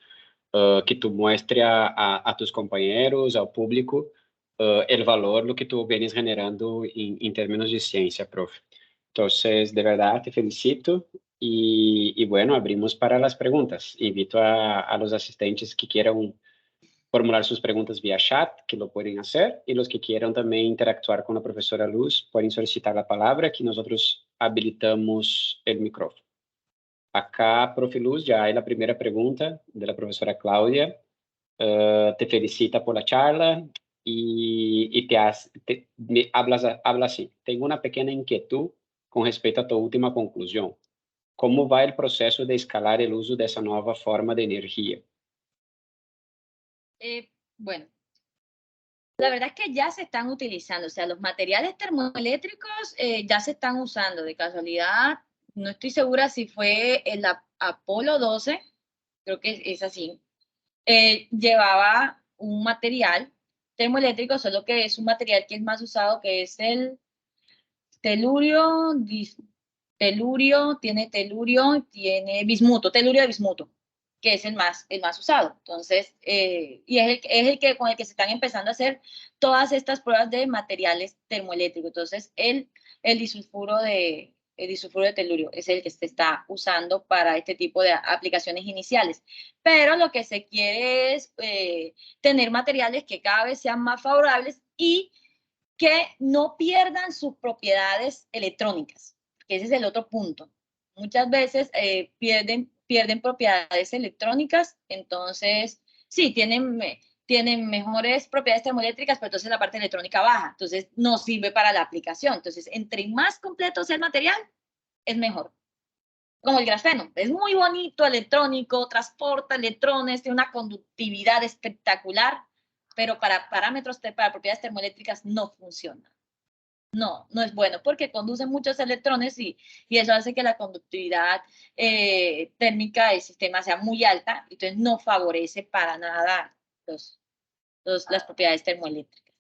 Que tú muestre a tus compañeros, al público, el valor, lo que tú vienes generando en términos de ciencia, profe. Entonces, de verdad, te felicito y bueno, abrimos para las preguntas. Invito a los asistentes que quieran formular sus preguntas vía chat, que lo pueden hacer, y los que quieran también interactuar con la profesora Luz, pueden solicitar la palabra, que nosotros habilitamos el micrófono. Acá, profe Luz, ya hay la primera pregunta de la profesora Claudia. Te felicita por la charla y habla así. Tengo una pequeña inquietud con respecto a tu última conclusión. ¿Cómo va el proceso de escalar el uso de esa nueva forma de energía? Bueno, la verdad es que ya se están utilizando, o sea, los materiales termoeléctricos ya se están usando. De casualidad, no estoy segura si fue el Apolo 12, creo que es así, llevaba un material termoeléctrico, solo que es un material que es más usado, que es el telurio, tiene bismuto, telurio de bismuto, que es el más usado. Entonces, y es el que con el que se están empezando a hacer todas estas pruebas de materiales termoeléctricos. Entonces, el disulfuro de telurio es el que se está usando para este tipo de aplicaciones iniciales. Pero lo que se quiere es tener materiales que cada vez sean más favorables y que no pierdan sus propiedades electrónicas, que ese es el otro punto. Muchas veces pierden propiedades electrónicas, entonces sí, tienen mejores propiedades termoeléctricas, pero entonces la parte electrónica baja, entonces no sirve para la aplicación. Entonces, entre más completo sea el material, es mejor. Como el grafeno, es muy bonito, electrónico, transporta electrones, tiene una conductividad espectacular, pero para parámetros, para propiedades termoeléctricas no funciona. No es bueno porque conduce muchos electrones y eso hace que la conductividad térmica del sistema sea muy alta, entonces no favorece para nada las propiedades termoeléctricas.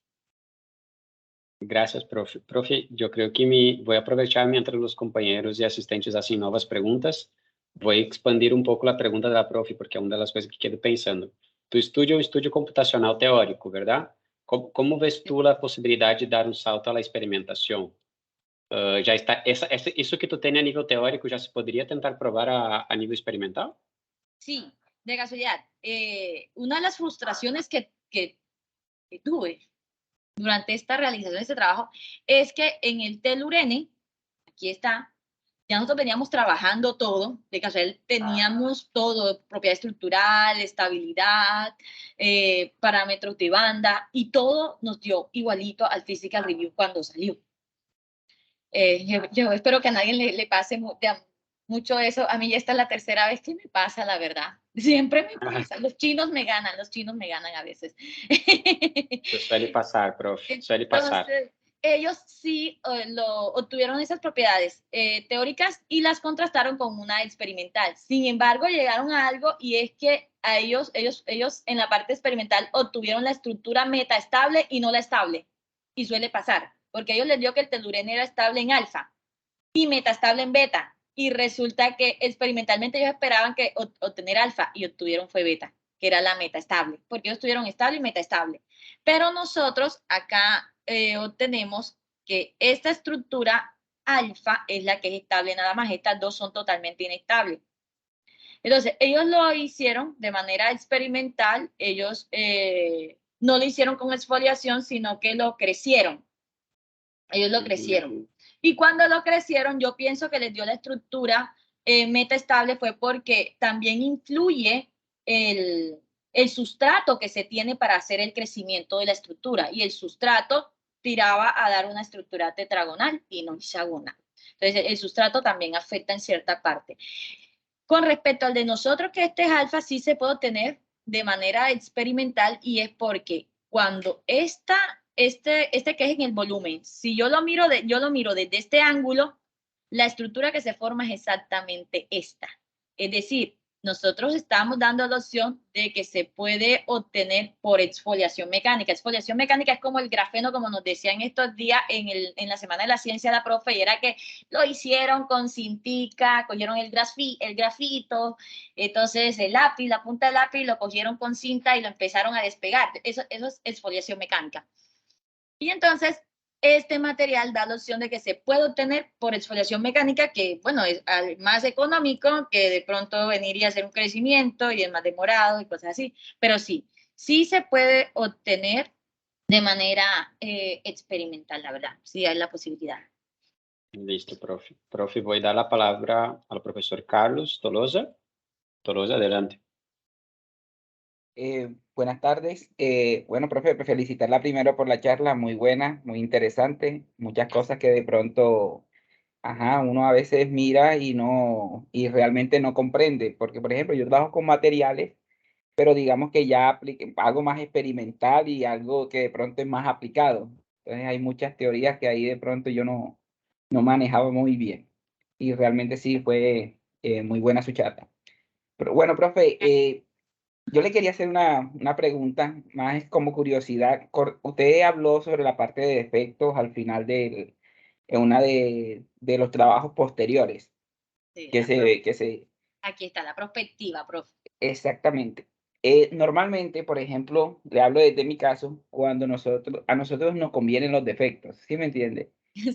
Gracias, profe. Profe, yo creo que voy a aprovechar mientras los compañeros y asistentes hacen nuevas preguntas. Voy a expandir un poco la pregunta de la profe, porque es una de las cosas que quedo pensando. Tu estudio es un estudio computacional teórico, ¿verdad? ¿Cómo ves tú la posibilidad de dar un salto a la experimentación? ¿Ya está, eso que tú tienes a nivel teórico ya se podría tentar probar a nivel experimental? Sí, de casualidad. Una de las frustraciones que tuve durante esta realización de este trabajo es que en el Telurene, aquí está, ya nosotros veníamos trabajando todo, de casualidad teníamos todo, propiedad estructural, estabilidad, parámetros de banda, y todo nos dio igualito al Physical Review cuando salió. Yo espero que a nadie le pase mucho eso. A mí ya esta es la tercera vez que me pasa, la verdad. Siempre me pasa. Los chinos me ganan a veces. Suele pasar, profe, suele pasar. Entonces, ellos sí obtuvieron esas propiedades teóricas y las contrastaron con una experimental. Sin embargo, llegaron a algo y es que a ellos en la parte experimental obtuvieron la estructura metaestable y no la estable. Y suele pasar, porque a ellos les dio que el telurene era estable en alfa y metaestable en beta. Y resulta que experimentalmente ellos esperaban que obtener alfa y obtuvieron fue beta, que era la metaestable, porque ellos tuvieron estable y metaestable. Pero nosotros acá obtenemos que esta estructura alfa es la que es estable nada más, estas dos son totalmente inestables. Entonces, ellos lo hicieron de manera experimental, ellos no lo hicieron con exfoliación, sino que lo crecieron. Ellos lo crecieron. Y cuando lo crecieron, yo pienso que les dio la estructura metaestable fue porque también influye el sustrato que se tiene para hacer el crecimiento de la estructura. Y el sustrato tiraba a dar una estructura tetragonal y no hexagonal. Entonces, el sustrato también afecta en cierta parte. Con respecto al de nosotros, que este es alfa, sí se puede obtener de manera experimental y es porque cuando este que es en el volumen, si yo lo miro desde este ángulo, la estructura que se forma es exactamente esta. Es decir, nosotros estamos dando la opción de que se puede obtener por exfoliación mecánica. Exfoliación mecánica es como el grafeno, como nos decían estos días en la Semana de la Ciencia la profe, y era que lo hicieron con cintica, cogieron el grafito, entonces el lápiz, la punta del lápiz, lo cogieron con cinta y lo empezaron a despegar. Eso es exfoliación mecánica. Y entonces, este material da la opción de que se puede obtener por exfoliación mecánica, que, bueno, es más económico que de pronto venir y hacer un crecimiento y es más demorado y cosas así. Pero sí, sí se puede obtener de manera experimental, la verdad. Sí hay la posibilidad. Listo, profe. Profe, voy a dar la palabra al profesor Carlos Tolosa. Tolosa, adelante. Buenas tardes. Bueno, profe, felicitarla primero por la charla, muy buena, muy interesante. Muchas cosas que de pronto, uno a veces mira y realmente no comprende. Porque, por ejemplo, yo trabajo con materiales, pero digamos que ya algo más experimental y algo que de pronto es más aplicado. Entonces hay muchas teorías que ahí de pronto yo no manejaba muy bien. Y realmente sí fue muy buena su charla. Pero bueno, profe, yo le quería hacer una pregunta, más como curiosidad. Usted habló sobre la parte de defectos al final en una de los trabajos posteriores. Sí, Que se... Aquí está la perspectiva, profe. Exactamente. Normalmente, por ejemplo, le hablo desde mi caso, cuando a nosotros nos convienen los defectos, ¿sí me entiende?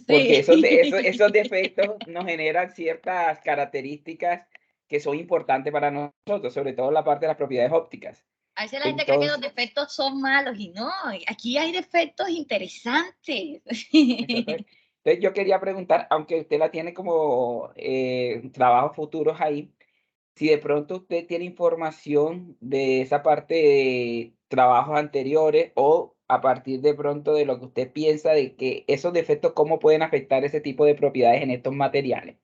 Porque esos defectos nos generan ciertas características que son importantes para nosotros, sobre todo la parte de las propiedades ópticas. A veces la gente cree que los defectos son malos y no, aquí hay defectos interesantes. Entonces yo quería preguntar, aunque usted la tiene como trabajos futuros ahí, si de pronto usted tiene información de esa parte de trabajos anteriores o a partir de pronto de lo que usted piensa de que esos defectos, cómo pueden afectar ese tipo de propiedades en estos materiales.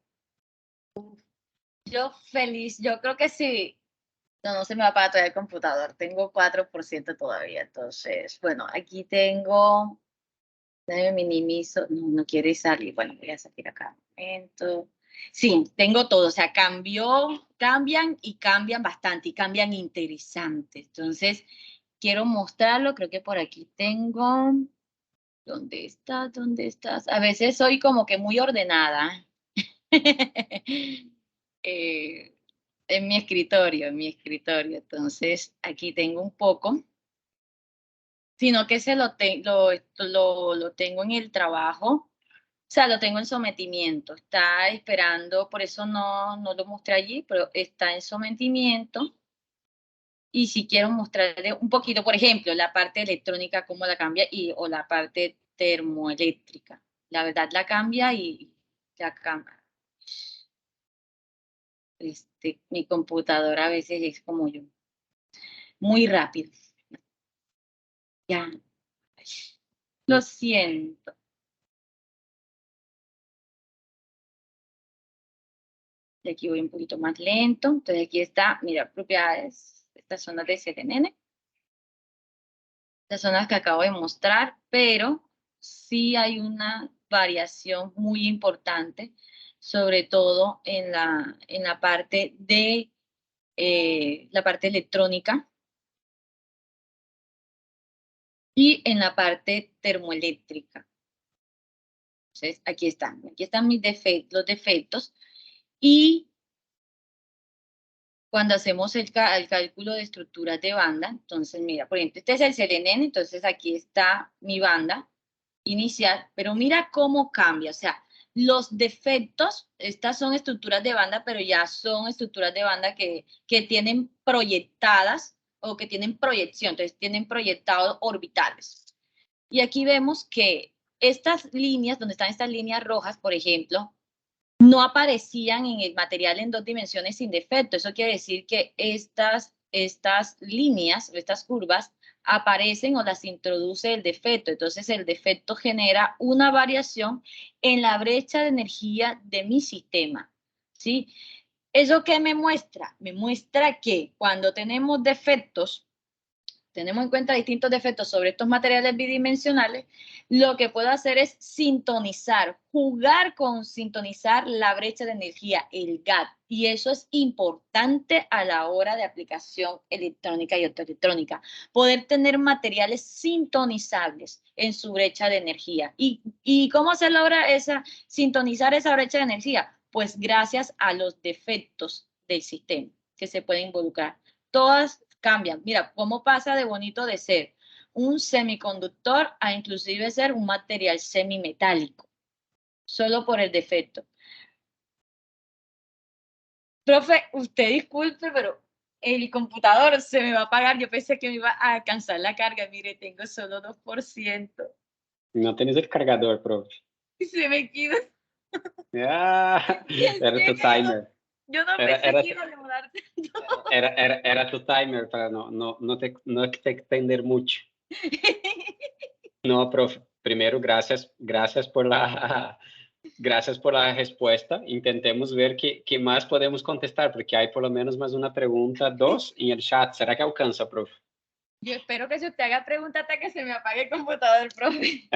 Yo feliz, yo creo que sí. No se me va a apagar todavía el computador. Tengo 4% todavía. Entonces, bueno, aquí tengo. Déjame minimizo. No quiere salir. Bueno, voy a salir acá. Momento. Sí, tengo todo. O sea, cambian y cambian bastante y cambian interesante. Entonces, quiero mostrarlo. Creo que por aquí tengo. ¿Dónde estás? ¿Dónde estás? A veces soy como que muy ordenada. En mi escritorio, Entonces, aquí tengo un poco, sino que lo tengo en el trabajo, o sea, lo tengo en sometimiento. Está esperando, por eso no lo mostré allí, pero está en sometimiento. Y si quiero mostrarle un poquito, por ejemplo, la parte electrónica, cómo la cambia, o la parte termoeléctrica. La verdad la cambia y la cambia. Mi computadora a veces es como yo, muy rápido. Ya, lo siento. Y aquí voy un poquito más lento. Entonces aquí está, mira, propiedades, estas son las de CNN. Estas son las que acabo de mostrar, pero sí hay una variación muy importante, sobre todo en la parte de la parte electrónica y en la parte termoeléctrica. Entonces, aquí están los defectos. Y cuando hacemos el cálculo de estructuras de banda, entonces mira, por ejemplo, este es el CNN, entonces aquí está mi banda inicial, pero mira cómo cambia, o sea, los defectos, estas son estructuras de banda, pero ya son estructuras de banda que tienen proyectadas o que tienen proyección, entonces tienen proyectados orbitales. Y aquí vemos que estas líneas, donde están estas líneas rojas, por ejemplo, no aparecían en el material en 2 dimensiones sin defecto. Eso quiere decir que estas líneas, estas curvas, aparecen o las introduce el defecto. Entonces, el defecto genera una variación en la brecha de energía de mi sistema, ¿sí? ¿Eso qué me muestra? Me muestra que cuando tenemos defectos, tenemos en cuenta distintos defectos sobre estos materiales bidimensionales, lo que puedo hacer es sintonizar, jugar con sintonizar la brecha de energía, el gap, y eso es importante a la hora de aplicación electrónica y optoelectrónica, poder tener materiales sintonizables en su brecha de energía. ¿Y cómo se logra sintonizar esa brecha de energía? Pues gracias a los defectos del sistema que se pueden involucrar. Todas cambian. Mira, cómo pasa de bonito de ser un semiconductor a inclusive ser un material semimetálico, solo por el defecto. Profe, usted disculpe, pero el computador se me va a apagar. Yo pensé que me iba a alcanzar la carga. Mire, tengo solo 2%. No tienes el cargador, profe. Y se me quedó. Ah, era tu timer. Yo no pensé que iba a demorar. Era tu timer para no te extender mucho. No, profe. Primero, gracias por la respuesta. Intentemos ver qué más podemos contestar, porque hay por lo menos más una pregunta, 2 en el chat. ¿Será que alcanza, profe? Yo espero que si usted haga pregunta hasta que se me apague el computador, profe.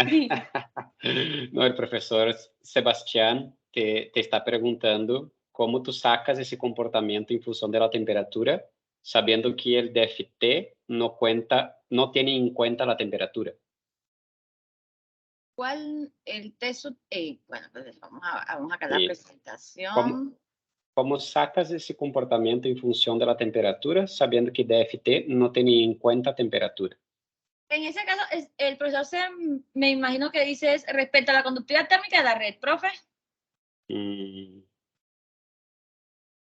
No, el profesor Sebastián te está preguntando cómo tú sacas ese comportamiento en función de la temperatura, sabiendo que el DFT no tiene en cuenta la temperatura. ¿Cuál el test? Bueno, pues vamos acá a la Sí. presentación. ¿Cómo sacas ese comportamiento en función de la temperatura, sabiendo que DFT no tiene en cuenta temperatura? En ese caso, el profesor me imagino que dice es respecto a la conductividad térmica de la red, profe.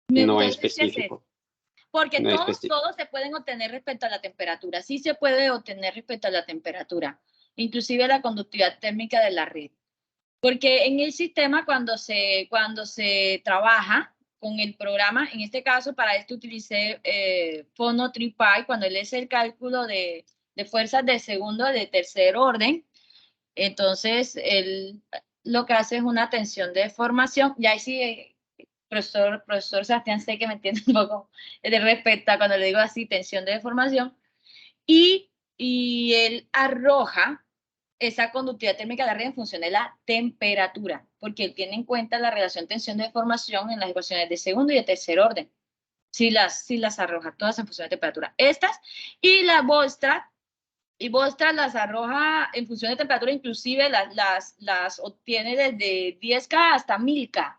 No es específico. Porque no todos se pueden obtener respecto a la temperatura. Sí se puede obtener respecto a la temperatura, inclusive la conductividad térmica de la red. Porque en el sistema, cuando se trabaja con el programa, en este caso, para esto utilicé Phono3Py, cuando él es el cálculo de fuerzas de segundo de tercer orden, entonces él lo que hace es una tensión de deformación, y ahí sí, profesor Sebastián, sé que me entiende un poco de respecto a cuando le digo así, tensión de deformación, y él arroja esa conductividad térmica de la red en función de la temperatura, porque él tiene en cuenta la relación tensión-deformación en las ecuaciones de segundo y de tercer orden. Si las arroja todas en función de temperatura. Estas y la Bootstrap, las arroja en función de temperatura, inclusive las obtiene desde 10K hasta 1000K.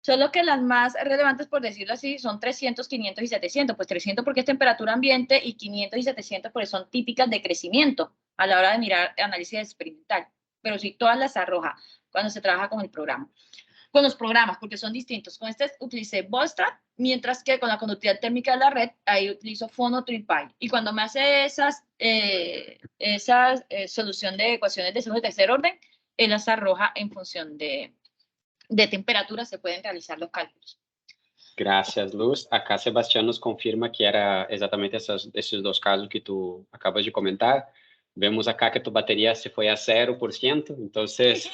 Solo que las más relevantes, por decirlo así, son 300, 500 y 700. Pues 300 porque es temperatura ambiente y 500 y 700 porque son típicas de crecimiento a la hora de mirar análisis experimental. Pero sí, todas las arroja cuando se trabaja con el programa. Con los programas, porque son distintos. Con este utilicé Bootstrap, mientras que con la conductividad térmica de la red, ahí utilizo Phono3Py. Y cuando me hace solución de ecuaciones de segundo y tercer orden, él las arroja en función de temperatura, se pueden realizar los cálculos. Gracias, Luz. Acá Sebastián nos confirma que era exatamente esses 2 casos que tú acabas de comentar. Vemos acá que tu batería se foi a 0%, entonces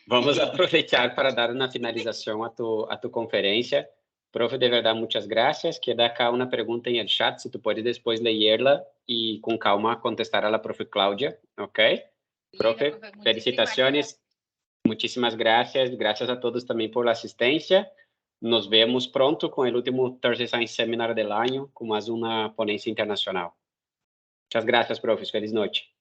vamos aprovechar para dar una finalización a tu conferencia. Profe, de verdad, muchas gracias. Queda acá una pregunta en el chat, si tú puedes después leerla y con calma contestar a la profe Claudia, ¿ok? Profe, felicitaciones. Muchísimas gracias. Gracias a todos también por la asistencia. Nos vemos pronto con el último Thursday Science Seminar del año, con más una ponencia internacional. Muchas gracias, profes. Feliz noche.